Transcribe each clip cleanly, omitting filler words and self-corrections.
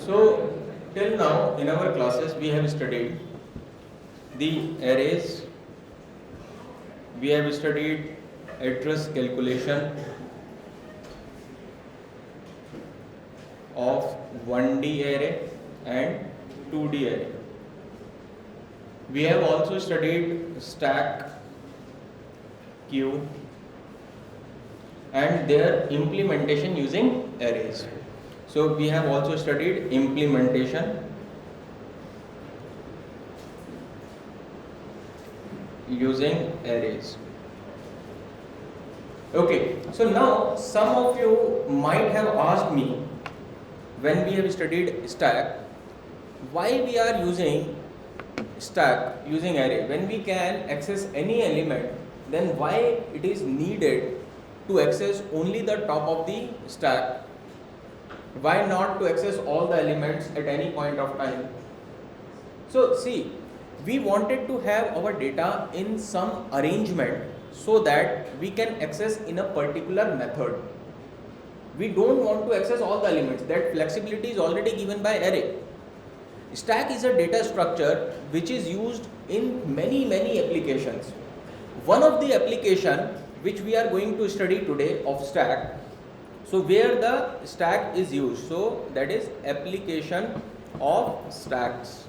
So till now in our classes we have studied the arrays, we have studied address calculation of 1D array and 2D array. We have also studied stack, queue and their implementation using arrays. So we have also studied implementation using arrays. Okay, so now some of you might have asked me, when we have studied stack, why we are using stack using array when we can access any element, then why it is needed to access only the top of the stack? Why not to access all the elements at any point of time? So see, we wanted to have our data in some arrangement so that we can access in a particular method. We don't want to access all the elements. That flexibility is already given by array. Stack is a data structure which is used in many applications. One of the application which we are going to study today of stack, so where the stack is used, so that is application of stacks.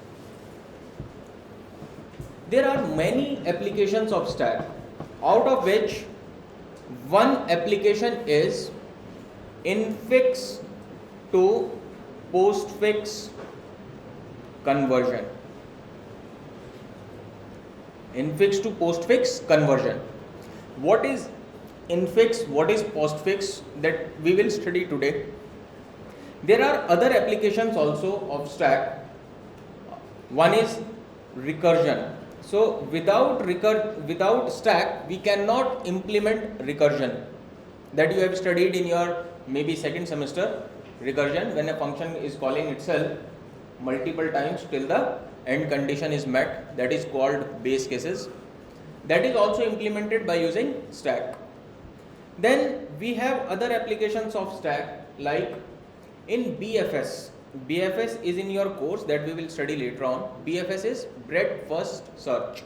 There are many applications of stack, out of which one application is infix to postfix conversion. Infix to postfix conversion. What is infix, what is postfix, that we will study today. There are other applications also of stack. One is recursion. So without stack we cannot implement recursion, that you have studied in your maybe second semester. Recursion, when a function is calling itself multiple times till the end condition is met, that is called base cases. That is also implemented by using stack. Then we have other applications of stack, like in BFS. BFS is in your course that we will study later on. BFS is breadth first search.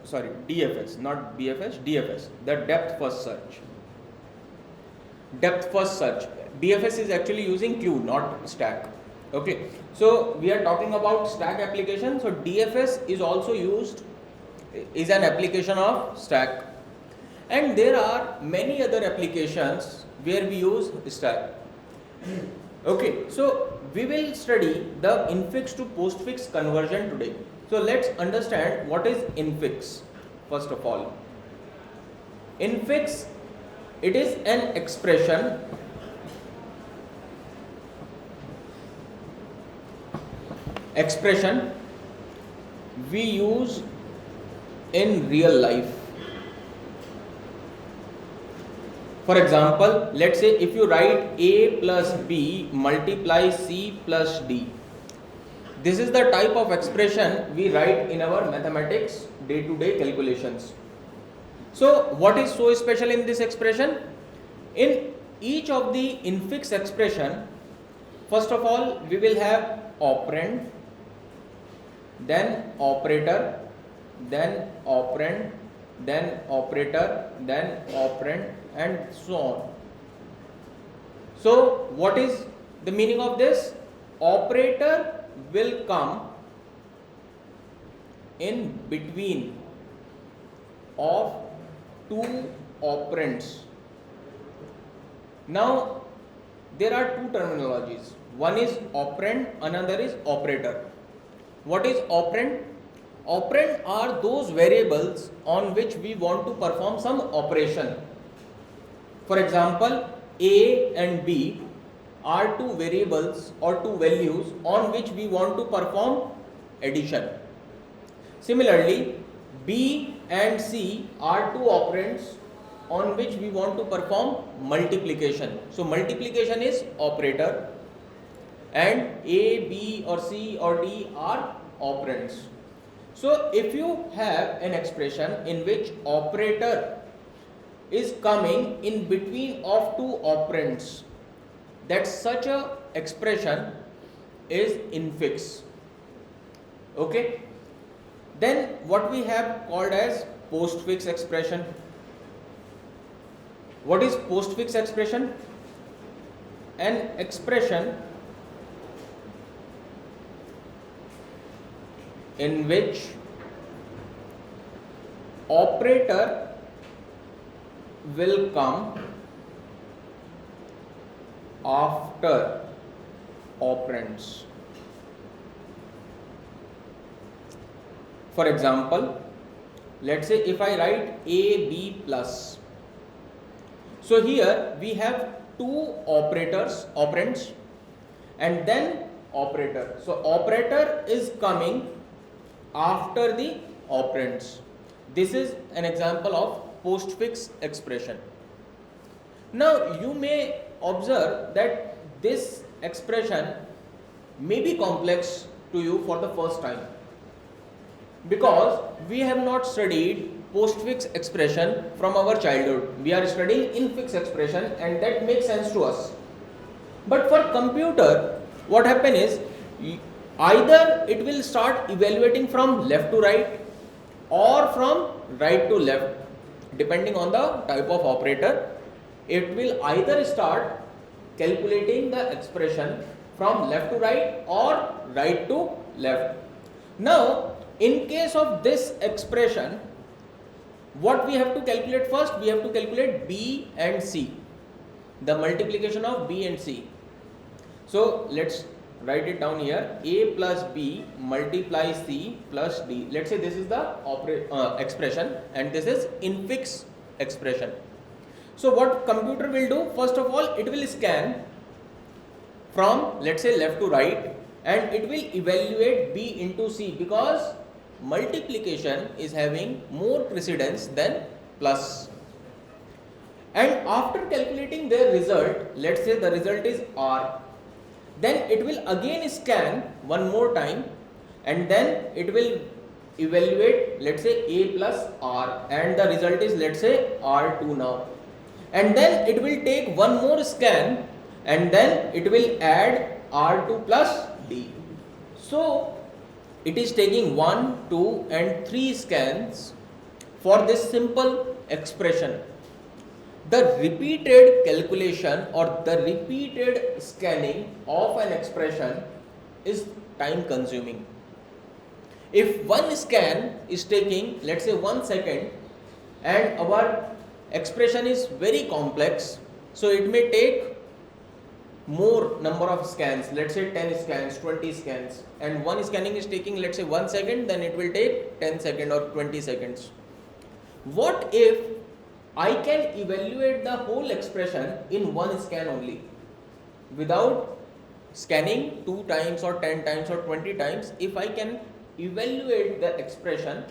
Sorry, DFS, not BFS, DFS, the depth first search. Depth first search. BFS is actually using queue, not stack. Okay, so we are talking about stack application. So DFS is also used, is an application of stack. And there are many other applications where we use stack. Okay, so we will study the infix to postfix conversion today. So let's understand what is infix first of all. Infix, it is an expression we use in real life. For example, let's say if you write A plus B multiply C plus D, this is the type of expression we write in our mathematics day-to-day calculations. So what is so special in this expression? In each of the infix expression, first of all we will have operand, then operator, then operand, then operator, then operand, and so on. So what is the meaning of this? Operator will come in between of two operands. Now there are two terminologies. One is operand, another is operator. What is operand? Operand are those variables on which we want to perform some operation. For example, A and B are two variables or two values on which we want to perform addition. Similarly, B and C are two operands on which we want to perform multiplication. So multiplication is operator, and A, B or C or D are operands. So if you have an expression in which operator is coming in between of two operands, that such a expression is infix. Okay, then what we have called as postfix expression. What is postfix expression? An expression in which operator will come after operands. For example, let's say if I write a b plus, so here we have two operands, and then operator. So operator is coming after the operands. This is an example of postfix expression. Now you may observe that this expression may be complex to you for the first time, because we have not studied postfix expression from our childhood. We are studying infix expression, and that makes sense to us. But for computer, what happen is, either it will start evaluating from left to right or from right to left, depending on the type of operator. It will either start calculating the expression from left to right or right to left. Now in case of this expression, what we have to calculate first? We have to calculate b and c, the multiplication of b and c. So let's write it down here. A plus b multiply c plus d. Let's say this is the expression, and this is infix expression. So what computer will do? First of all, it will scan from, let's say, left to right, and it will evaluate b into c, because multiplication is having more precedence than plus. And after calculating their result, let's say the result is r, then it will again scan one more time, and then it will evaluate, let's say, a plus r, and the result is, let's say, r2 now. And then it will take one more scan, and then it will add r2 plus d. So it is taking 1, 2 and 3 scans for this simple expression. The repeated calculation or the repeated scanning of an expression is time consuming. If one scan is taking, let's say, 1 second, and our expression is very complex, so it may take more number of scans, let's say 10 scans, 20 scans, and one scanning is taking, let's say, 1 second, then it will take 10 seconds or 20 seconds. What if I can evaluate the whole expression in one scan only, without scanning 2 times or 10 times or 20 times? If I can evaluate the expression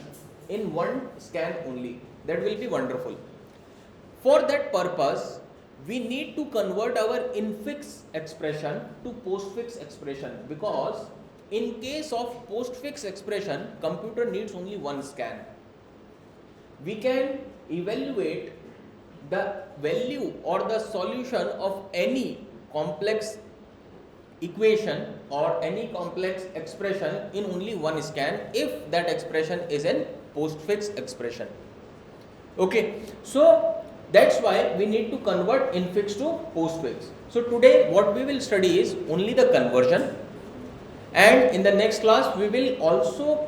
in one scan only, that will be wonderful. For that purpose, we need to convert our infix expression to postfix expression, because in case of postfix expression, computer needs only one scan. We can evaluate the value or the solution of any complex equation or any complex expression in only one scan, if that expression is an postfix expression. Okay, so that's why we need to convert infix to postfix. So today what we will study is only the conversion, and in the next class we will also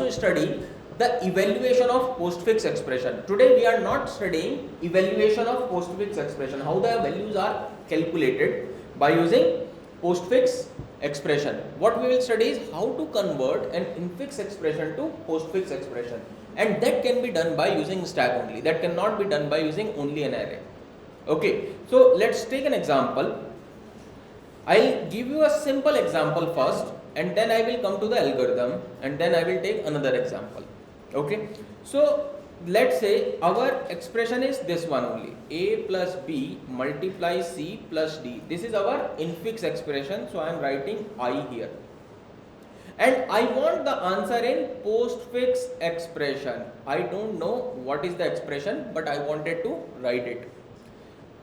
study the evaluation of postfix expression. Today we are not studying evaluation of postfix expression, how the values are calculated by using postfix expression. What we will study is how to convert an infix expression to postfix expression, and that can be done by using stack only. That cannot be done by using only an array. Okay, so let's take an example. I'll give you a simple example first, and then I will come to the algorithm, and then I will take another example. Okay, so let's say our expression is this one only, a plus b multiply c plus d. This is our infix expression, so I am writing I here. and I want the answer in postfix expression. I don't know what is the expression, but I wanted to write it.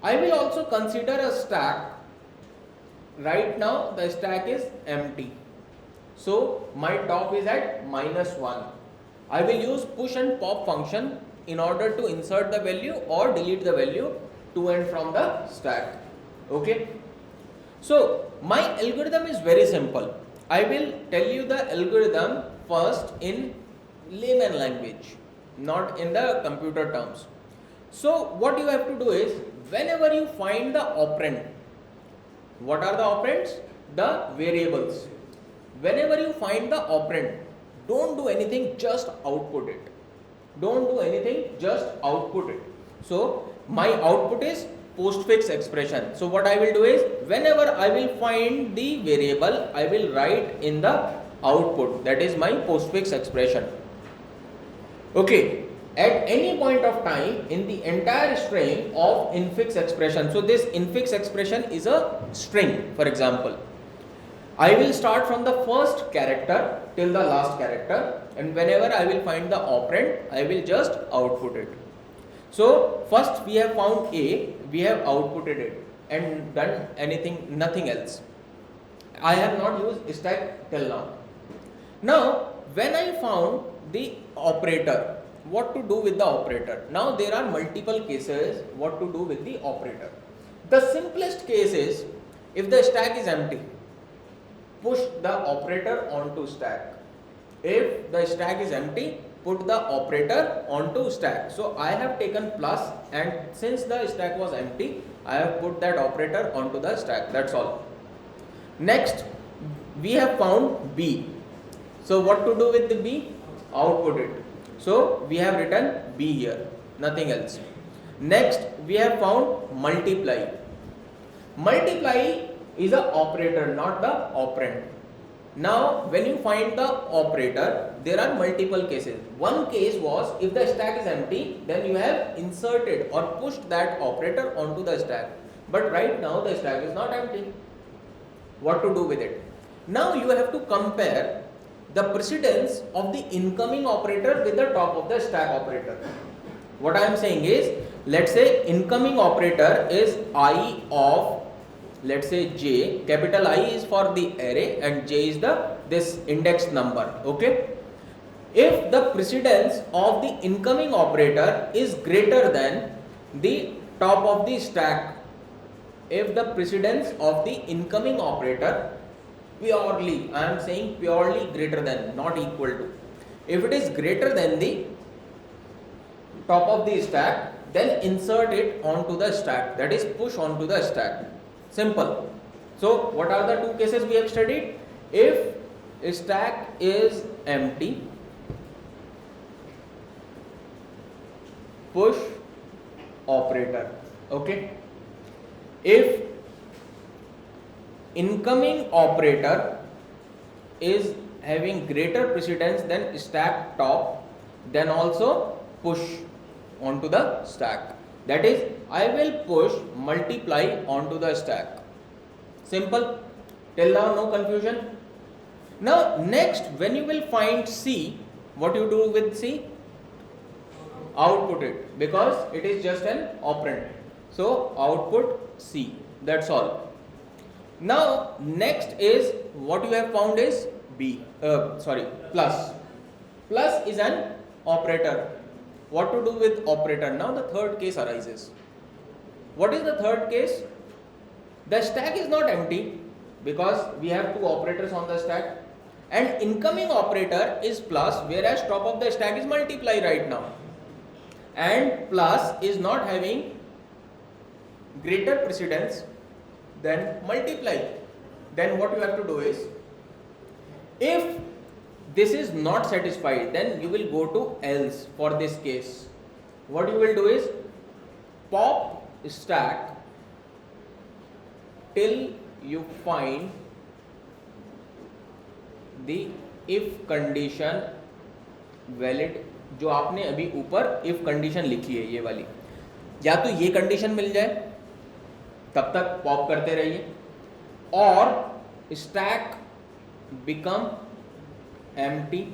I will also consider a stack. Right now the stack is empty, so my top is at -1. I will use push and pop function in order to insert the value or delete the value to and from the stack. Okay, so my algorithm is very simple. I will tell you the algorithm first in layman language, not in the computer terms. So what you have to do is, whenever you find the operand, what are the operands? The variables. Whenever you find the operand, don't do anything, just output it. Don't do anything, just output it. So my output is postfix expression. So what I will do is, whenever I will find the variable, I will write in the output, that is my postfix expression. Okay, at any point of time in the entire string of infix expression, so this infix expression is a string, for example, I will start from the first character till the last character, and whenever I will find the operand, I will just output it. So first we have found A, we have outputted it and done nothing else. I have not used stack till now. Now when I found the operator, what to do with the operator? Now there are multiple cases what to do with the operator. The simplest case is, if the stack is empty, push the operator onto stack. If the stack is empty, put the operator onto stack. So I have taken plus, and since the stack was empty, I have put that operator onto the stack. That's all. Next, we have found B. So what to do with the B? Output it. So we have written B here, nothing else. Next, we have found multiply. Multiply is an operator, not the operand. Now when you find the operator, there are multiple cases. One case was, if the stack is empty, then you have inserted or pushed that operator onto the stack. But right now the stack is not empty. What to do with it? Now you have to compare the precedence of the incoming operator with the top of the stack operator. What I am saying is, let's say incoming operator is I of, let's say J. Capital I is for the array and J is this index number. Okay, if the precedence of the incoming operator is greater than the top of the stack, if the precedence of the incoming operator purely, I am saying purely greater than, not equal to, if it is greater than the top of the stack, then insert it onto the stack, that is push onto the stack. Simple. So what are the two cases we have studied? If a stack is empty, push operator. Okay, if incoming operator is having greater precedence than stack top, then also push onto the stack. That is, I will push multiply onto the stack. Simple. Till now no confusion. Now next, when you will find C, what you do with C? Output it, because it is just an operand. So output C. That's all. Now next is, what you have found is plus. Plus is an operator. What to do with operator? Now the third case arises. What is the third case? The stack is not empty because we have two operators on the stack, and incoming operator is plus, whereas top of the stack is multiply right now, and plus is not having greater precedence than multiply. Then what you have to do is, if this is not satisfied, then you will go to else. For this case, what you will do is pop stack till you find the if condition valid. जो आपने अभी ऊपर if condition लिखी है ये वाली, या तो ये condition मिल जाए तब तक पॉप करते रहिए, और stack become एम्प्टी,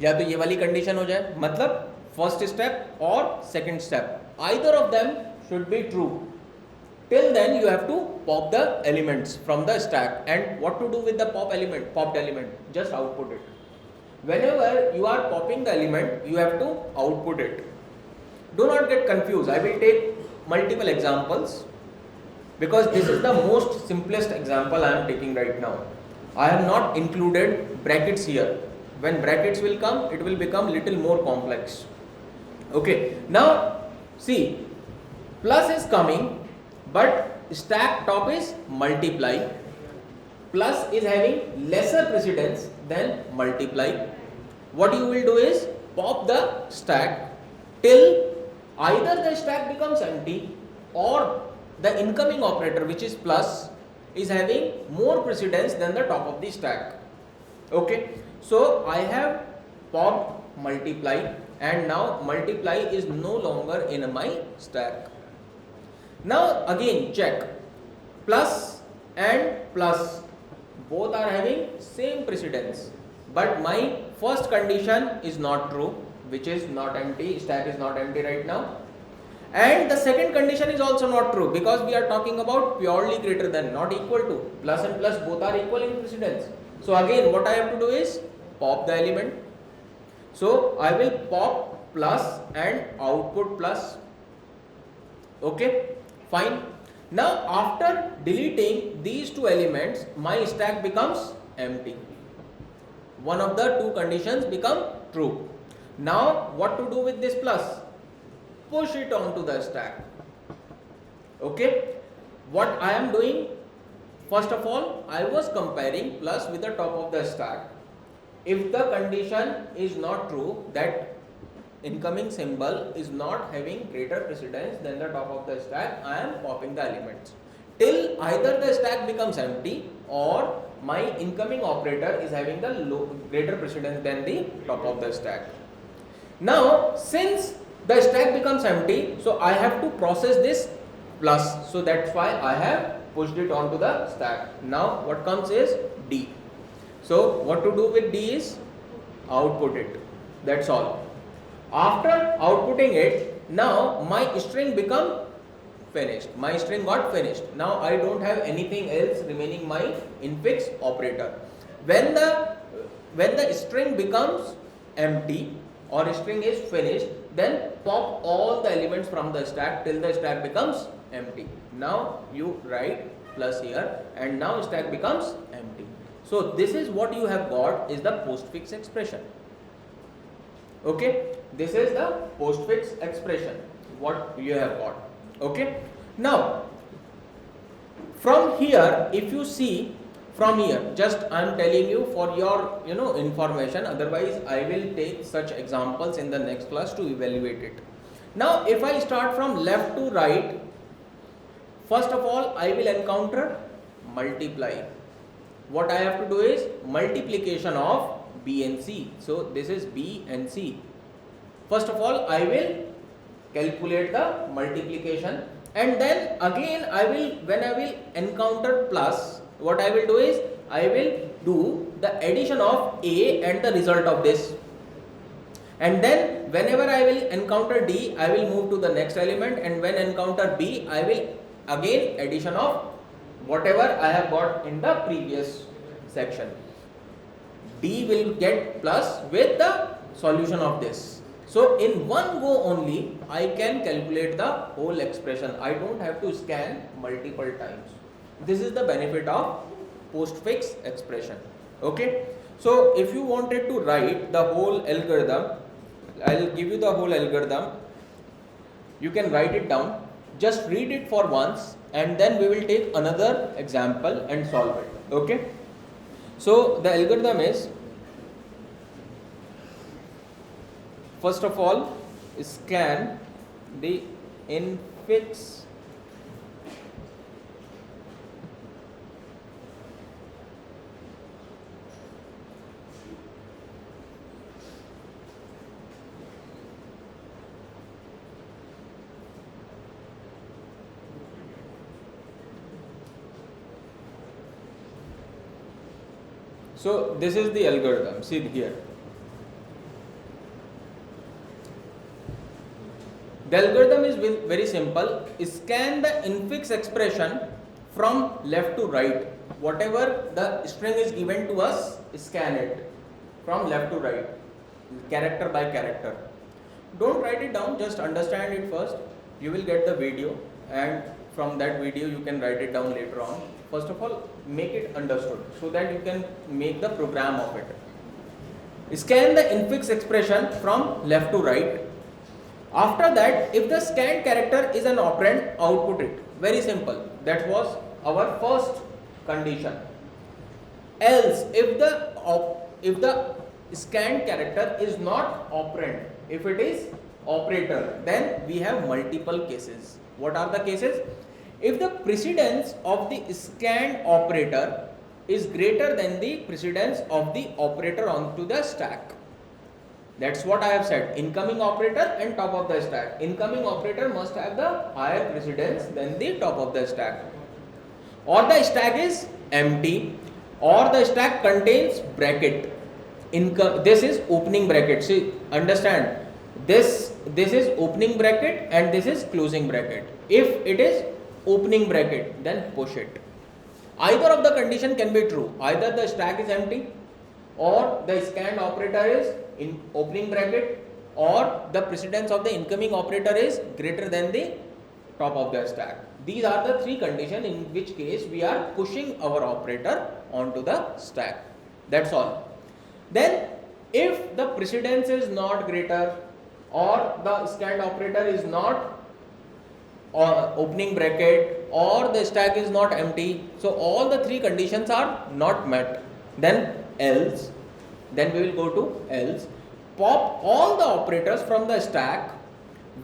या तो ये वाली कंडीशन हो जाए, मतलब फर्स्ट स्टेप और second step, either of them should be true. Till then you have to pop the elements from the stack. And what to do with the popped element? Just output it. Whenever you are popping the element, you have to output it. Do not get confused. I will take multiple examples because this is the most simplest example I am taking right now. I have not included brackets here. When brackets will come, it will become little more complex. Okay, now see, plus is coming, but stack top is multiply. Plus is having lesser precedence than multiply. What you will do is pop the stack till either the stack becomes empty or the incoming operator, which is plus, is having more precedence than the top of the stack. Okay, so I have popped multiply, and now multiply is no longer in my stack. Now again check, plus and plus both are having same precedence, but my first condition is not true, which is not empty, stack is not empty right now, and the second condition is also not true because we are talking about purely greater than, not equal to. Plus and plus both are equal in precedence. So again what I have to do is pop the element. So I will pop plus and output plus. Okay, fine. Now after deleting these two elements, my stack becomes empty. One of the two conditions become true. Now what to do with this plus? Push it onto the stack. Okay, what I am doing, first of all I was comparing plus with the top of the stack. If the condition is not true, that incoming symbol is not having greater precedence than the top of the stack, I am popping the elements till either the stack becomes empty or my incoming operator is having the greater precedence than the top of the stack. Now since the stack becomes empty, so I have to process this plus, so that's why I have pushed it onto the stack. Now what comes is D. So what to do with D is output it, that's all. After outputting it, now my string become finished. My string got finished. Now I don't have anything else remaining my infix operator. When the string becomes empty or string is finished, then pop all the elements from the stack till the stack becomes empty. Now you write plus here, and now stack becomes empty. So this is what you have got is the postfix expression. Okay, this is the postfix expression what you have got. Okay, now from here, if you see from here, just I am telling you for your information, otherwise I will take such examples in the next class to evaluate it. Now if I start from left to right, first of all I will encounter multiply. What I have to do is multiplication of B and C. So this is B and C. First of all I will calculate the multiplication, and then again when I will encounter plus, what I will do is I will do the addition of A and the result of this, and then whenever I will encounter D, I will move to the next element, and when encounter B, I will again addition of whatever I have got in the previous section. D will get plus with the solution of this. So in one go only I can calculate the whole expression. I don't have to scan multiple times. This is the benefit of postfix expression. Okay, so if you wanted to write the whole algorithm, I'll give you the whole algorithm. You can write it down. Just read it for once, and then we will take another example and solve it. Okay, so the algorithm is, first of all, scan the infix So this is the algorithm. See here. The algorithm is very simple. Scan the infix expression from left to right. Whatever the string is given to us, scan it from left to right, character by character. Don't write it down, just understand it first. You will get the video, and from that video you can write it down later on. First of all, make it understood so that you can make the program of it. Scan the infix expression from left to right. After that, if the scanned character is an operand, output it. Very simple. That was our first condition. Else, if the scanned character is not operand, if it is operator, then we have multiple cases. What are the cases? If the precedence of the scanned operator is greater than the precedence of the operator onto the stack. That's what I have said. Incoming operator and top of the stack. Incoming operator must have the higher precedence than the top of the stack. Or the stack is empty, or the stack contains bracket. This is opening bracket. See, understand. This is opening bracket and this is closing bracket. If it is opening bracket, then push it. Either of the condition can be true. Either the stack is empty, or the scanned operator is in opening bracket, or the precedence of the incoming operator is greater than the top of the stack. These are the three conditions in which case we are pushing our operator onto the stack. That's all. Then if the precedence is not greater, or the scanned operator is not opening bracket, or the stack is not empty, so all the three conditions are not met, then else, then we will go to else. Pop all the operators from the stack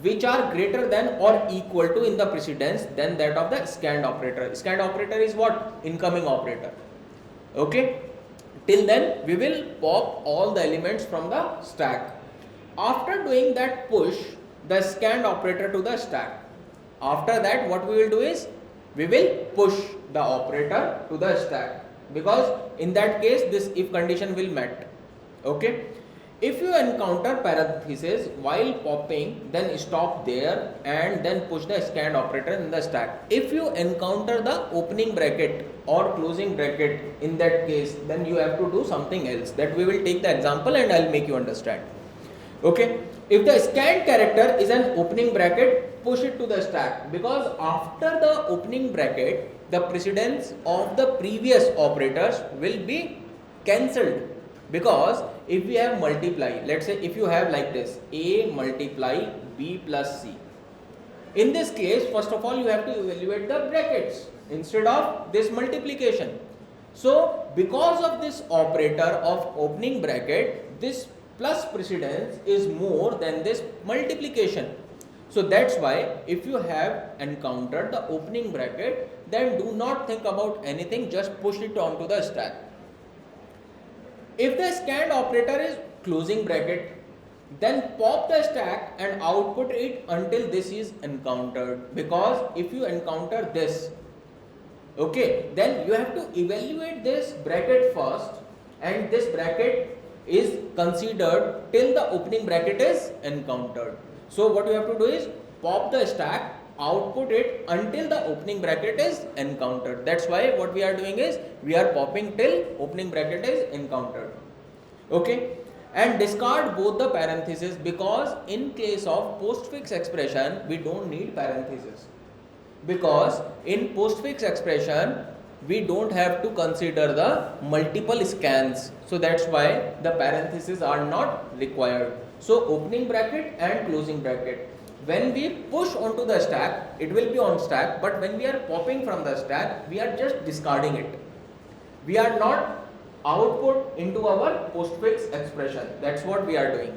which are greater than or equal to in the precedence than that of the scanned operator. Scanned operator is what? Incoming operator. Okay. Till then we will pop all the elements from the stack. After doing that, push the scanned operator to the stack. After that, what we will do is we will push the operator to the stack, because in that case this if condition will met. Okay. If you encounter parenthesis while popping, then stop there and then push the scanned operator in the stack. If you encounter the opening bracket or closing bracket in that case, then you have to do something else. That we will take the example and I'll make you understand. Okay. If the scanned character is an opening bracket, push it to the stack, because after the opening bracket, the precedence of the previous operators will be cancelled. Because if we have multiply, let's say if you have like this, A multiply B plus C. In this case, first of all, you have to evaluate the brackets instead of this multiplication. So, because of this operator of opening bracket, this plus precedence is more than this multiplication. So, that's why if you have encountered the opening bracket, then do not think about anything, just push it onto the stack. If the scanned operator is closing bracket, then pop the stack and output it until this is encountered, because if you encounter this, okay, then you have to evaluate this bracket first, and this bracket is considered till the opening bracket is encountered. So what you have to do is pop the stack, output it until the opening bracket is encountered. That's why what we are doing is we are popping till opening bracket is encountered. Okay, and discard both the parentheses, because in case of postfix expression we don't need parentheses, because in postfix expression we don't have to consider the multiple scans. So that's why the parentheses are not required. So opening bracket and closing bracket. When we push onto the stack, it will be on stack, but when we are popping from the stack, we are just discarding it. We are not output into our postfix expression. That's what we are doing.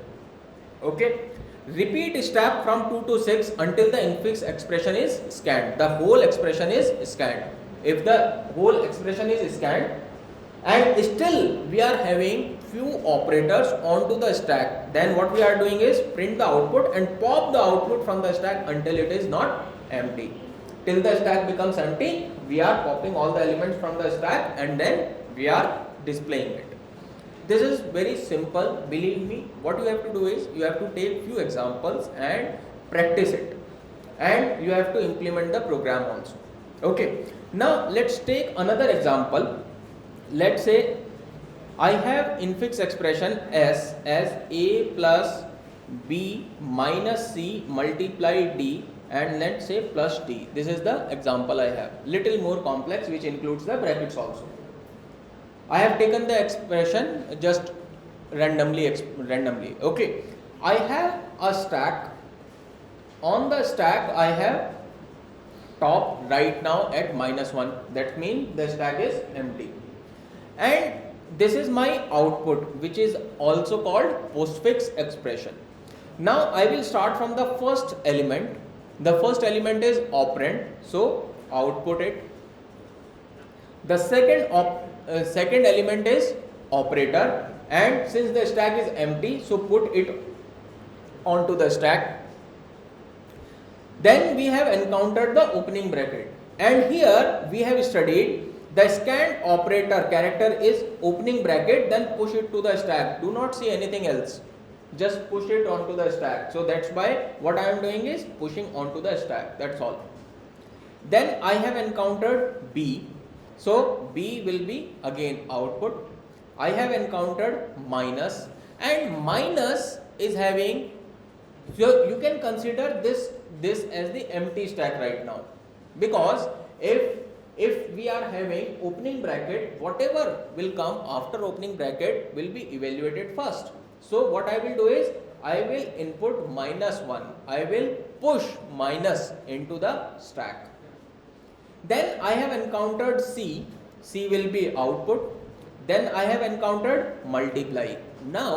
Okay. Repeat step from 2 to 6 until the infix expression is scanned. The whole expression is scanned. If the whole expression is scanned and still we are having few operators onto the stack, then what we are doing is print the output and pop the output from the stack until it is not empty. Till the stack becomes empty, we are popping all the elements from the stack and then we are displaying it. This is very simple, believe me. What you have to do is you have to take few examples and practice it, and you have to implement the program also. Okay, now let's take another example. Let's say I have infix expression S as A plus B minus C multiply D, and let's say plus D. This is the example I have. Little more complex, which includes the brackets also. I have taken the expression just randomly. Okay, I have a stack. On the stack I have top right now at -1. That means the stack is empty, and this is my output, which is also called postfix expression. Now I will start from the first element. The first element is operand, so output it. The second element is operator, and since the stack is empty, so put it onto the stack. Then we have encountered the opening bracket, and here we have studied the scan operator character is opening bracket, then push it to the stack. Do not see anything else, just push it onto the stack. So that's why what I am doing is pushing onto the stack, that's all. Then I have encountered B, so B will be again output. I have encountered minus, and minus is having, so you can consider this as the empty stack right now, because if we are having opening bracket, whatever will come after opening bracket will be evaluated first. So what I will do is I will input -1, I will push minus into the stack. Then I have encountered C will be output. Then I have encountered multiply. Now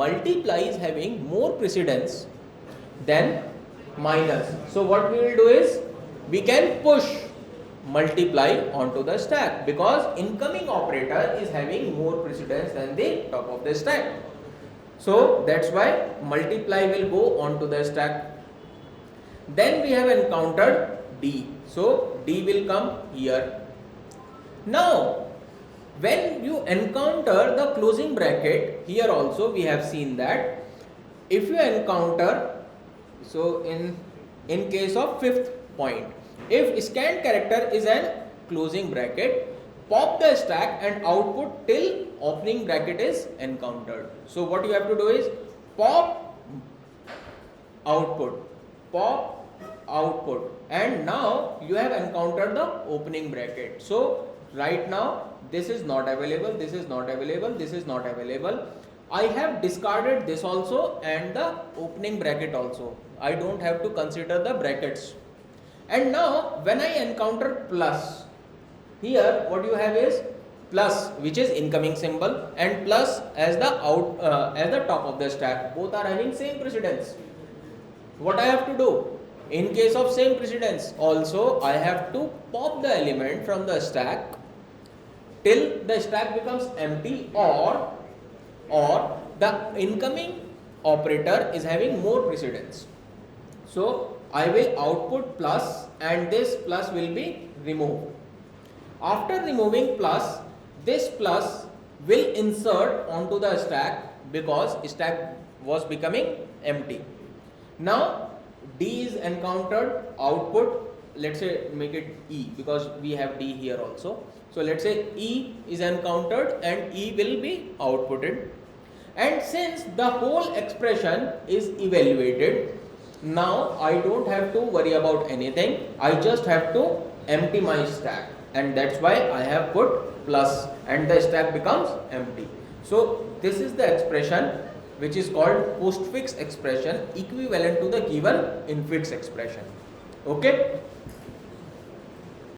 multiply is having more precedence than minus. So what we will do is we can push multiply onto the stack, because incoming operator is having more precedence than the top of the stack. So that's why multiply will go onto the stack. Then we have encountered D, so D will come here. Now when you encounter the closing bracket, here also we have seen that if you encounter, so in case of fifth point, if scan character is an closing bracket, pop the stack and output till opening bracket is encountered. So what you have to do is pop output, and now you have encountered the opening bracket. So right now this is not available, this is not available, this is not available. I have discarded this also and the opening bracket also. I don't have to consider the brackets. And now when I encounter plus, here what you have is plus, which is incoming symbol, and plus as the top of the stack. Both are having same precedence. What I have to do? In case of same precedence, also I have to pop the element from the stack till the stack becomes empty, or the incoming operator is having more precedence. So I will output plus, and this plus will be removed. After removing plus, this plus will insert onto the stack, because stack was becoming empty. Now D is encountered, output, let's say make it E, because we have D here also. So let's say E is encountered and E will be outputted. And since the whole expression is evaluated, now I don't have to worry about anything. I just have to empty my stack, and that's why I have put plus, and the stack becomes empty. So this is the expression which is called postfix expression, equivalent to the given infix expression. Okay.